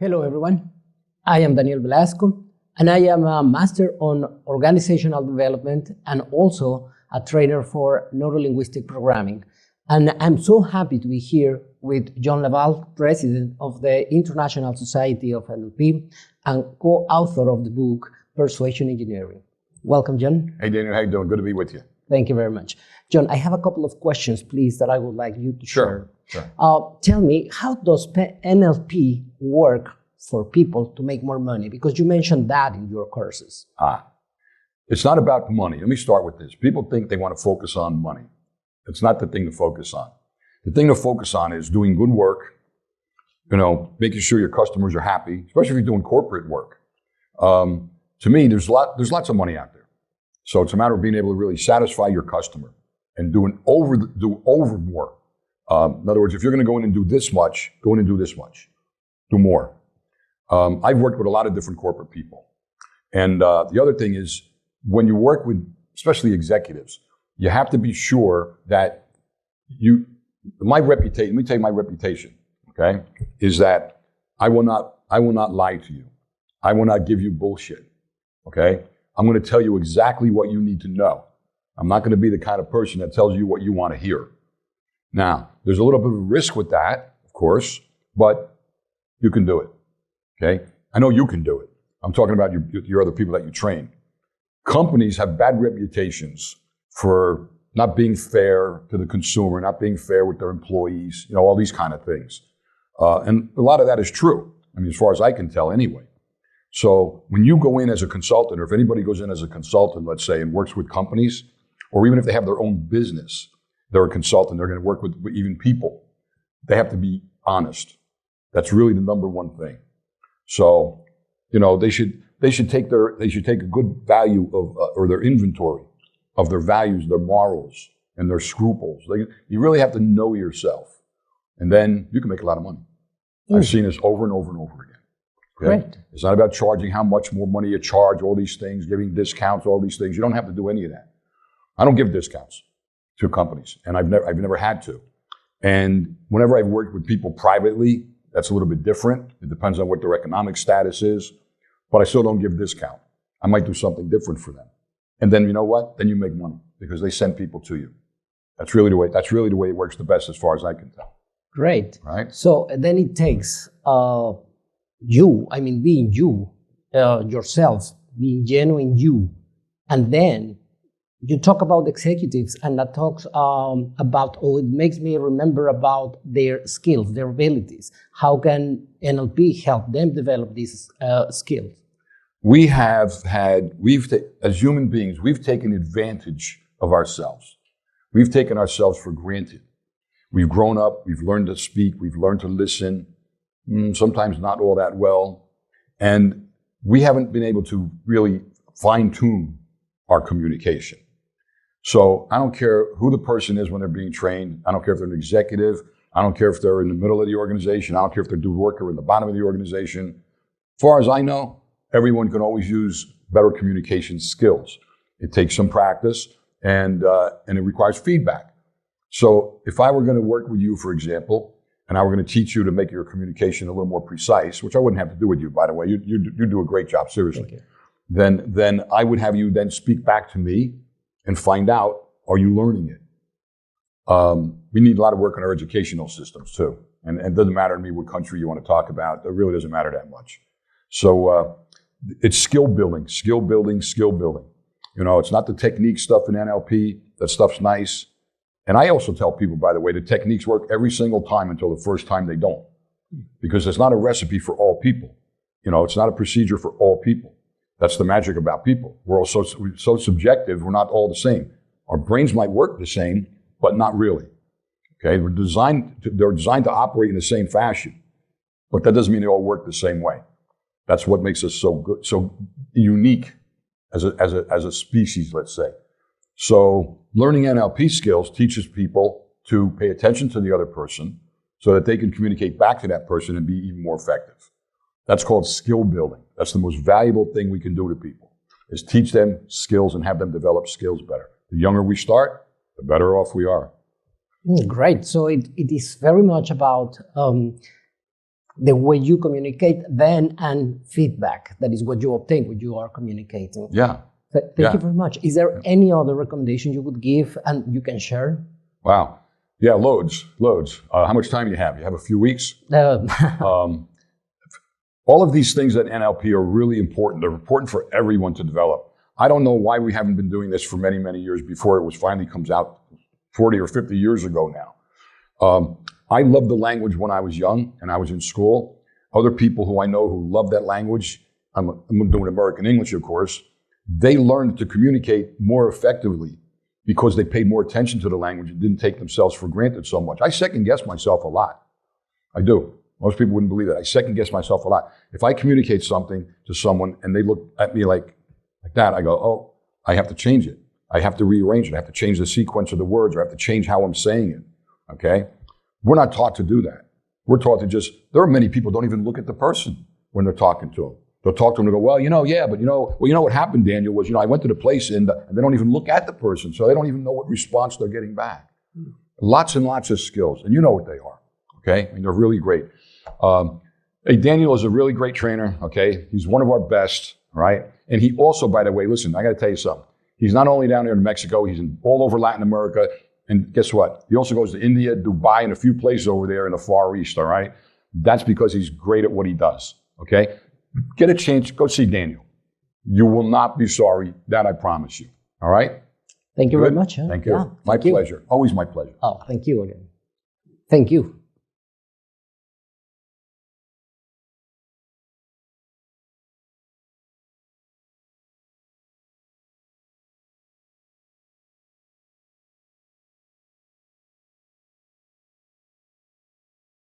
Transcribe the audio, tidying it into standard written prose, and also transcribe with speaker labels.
Speaker 1: Hello, everyone. I am Daniel Velasco, and I am a master on organizational development and also a trainer for Neurolinguistic programming. And I'm so happy to be here with John La Valle, president of the International Society of NLP and co-author of the book, Persuasion Engineering. Welcome, John.
Speaker 2: Hey, Daniel. How you doing? Good to be with you.
Speaker 1: Thank you very much. John, I have a couple of questions, please, that I would like you to share.
Speaker 2: Sure.
Speaker 1: Tell me, how does NLP work for people to make more money? Because you mentioned that in your courses.
Speaker 2: It's not about the money. Let me start with this. People think they want to focus on money. It's not the thing to focus on. The thing to focus on is doing good work, making sure your customers are happy, especially if you're doing corporate work. To me, there's lots of money out there. So it's a matter of being able to really satisfy your customer and do over more. In other words, if you're going to go in and do this much, go in and do this much. Do more. I've worked with a lot of different corporate people. And the other thing is, when you work with, especially executives, you have to be sure that my reputation, let me tell you my reputation, okay, is that I will not lie to you. I will not give you bullshit, okay? I'm going to tell you exactly what you need to know. I'm not going to be the kind of person that tells you what you want to hear. Now, there's a little bit of a risk with that, of course, but you can do it, okay? I know you can do it. I'm talking about your other people that you train. Companies have bad reputations for not being fair to the consumer, not being fair with their employees, all these kind of things. And a lot of that is true. I mean, as far as I can tell anyway. So when you go in as a consultant, or if anybody goes in as a consultant, let's say, and works with companies, or even if they have their own business, they're a consultant, they're going to work with even people. They have to be honest. That's really the number one thing. So, they should take a good value of, or their inventory of their values, their morals, and their scruples. You really have to know yourself, and then you can make a lot of money. I've seen this over and over and over again. Okay?
Speaker 1: Great.
Speaker 2: It's not about charging how much more money you charge, all these things, giving discounts, all these things. You don't have to do any of that. I don't give discounts to companies, and I've never had to. And whenever I've worked with people privately, that's a little bit different. It depends on what their economic status is, but I still don't give discount. I might do something different for them. And then you know what? Then you make money because they send people to you. That's really the way it works the best as far as I can tell.
Speaker 1: Great.
Speaker 2: Right?
Speaker 1: So then it takes being you, yourself, being genuine you. And then you talk about executives, and that talks it makes me remember about their skills, their abilities. How can NLP help them develop these skills? As human beings, we've taken advantage of ourselves. We've taken ourselves for granted. We've grown up, we've learned to speak, we've learned to listen, sometimes not all that well. And we haven't been able to really fine-tune our communication. So I don't care who the person is when they're being trained. I don't care if they're an executive. I don't care if they're in the middle of the organization. I don't care if they're a worker in the bottom of the organization. As far as I know, everyone can always use better communication skills. It takes some practice, and it requires feedback. So if I were going to work with you, for example, and I were going to teach you to make your communication a little more precise, which I wouldn't have to do with you, by the way. You do a great job, seriously. Then I would have you then speak back to me and find out, are you learning it? We need a lot of work on our educational systems too. And it doesn't matter to me what country you want to talk about. It really doesn't matter that much. So it's skill building. It's not the technique stuff in NLP. That stuff's nice. And I also tell people, by the way, the techniques work every single time until the first time they don't. Because it's not a recipe for all people. It's not a procedure for all people. That's the magic about people. We're all so subjective, we're not all the same. Our brains might work the same, but not really. Okay, they're designed to operate in the same fashion, but that doesn't mean they all work the same way. That's what makes us so good, so unique as a species, let's say. So learning NLP skills teaches people to pay attention to the other person so that they can communicate back to that person and be even more effective. That's called skill building. That's the most valuable thing we can do to people, is teach them skills and have them develop skills better. The younger we start, the better off we are. Great. So it is very much about
Speaker 3: the way you communicate then and feedback. That is what you obtain when you are communicating.
Speaker 2: Yeah.
Speaker 3: Thank you very much. Is there any other recommendation you would give and you can share?
Speaker 2: Wow. Yeah, loads. How much time do you have? You have a few weeks? All of these things at NLP are really important. They're important for everyone to develop. I don't know why we haven't been doing this for many, many years before it was finally comes out 40 or 50 years ago now. I loved the language when I was young and I was in school. Other people who I know who love that language, I'm doing American English, of course, they learned to communicate more effectively because they paid more attention to the language and didn't take themselves for granted so much. I second guess myself a lot. I do. Most people wouldn't believe that. I second guess myself a lot. If I communicate something to someone and they look at me like that, I go, oh, I have to change it. I have to rearrange it. I have to change the sequence of the words, or I have to change how I'm saying it. Okay? We're not taught to do that. We're taught to there are many people who don't even look at the person when they're talking to them. They'll talk to them and go, well, what happened, Daniel, was, I went to the place and they don't even look at the person, so they don't even know what response they're getting back. Lots and lots of skills, and you know what they are, okay? And they're really great. Hey, Daniel is a really great trainer, okay? He's one of our best, right? And he also, by the way, listen, I got to tell you something. He's not only down here in Mexico, he's all over Latin America, and guess what? He also goes to India, Dubai, and a few places over there in the Far East, all right? That's because he's great at what he does, okay? Get a chance, go see Daniel. You will not be sorry, that I promise you. All right?
Speaker 3: Thank you very much.
Speaker 2: Thank you. Yeah, my pleasure. Always my pleasure.
Speaker 3: Oh, thank you again. Thank you.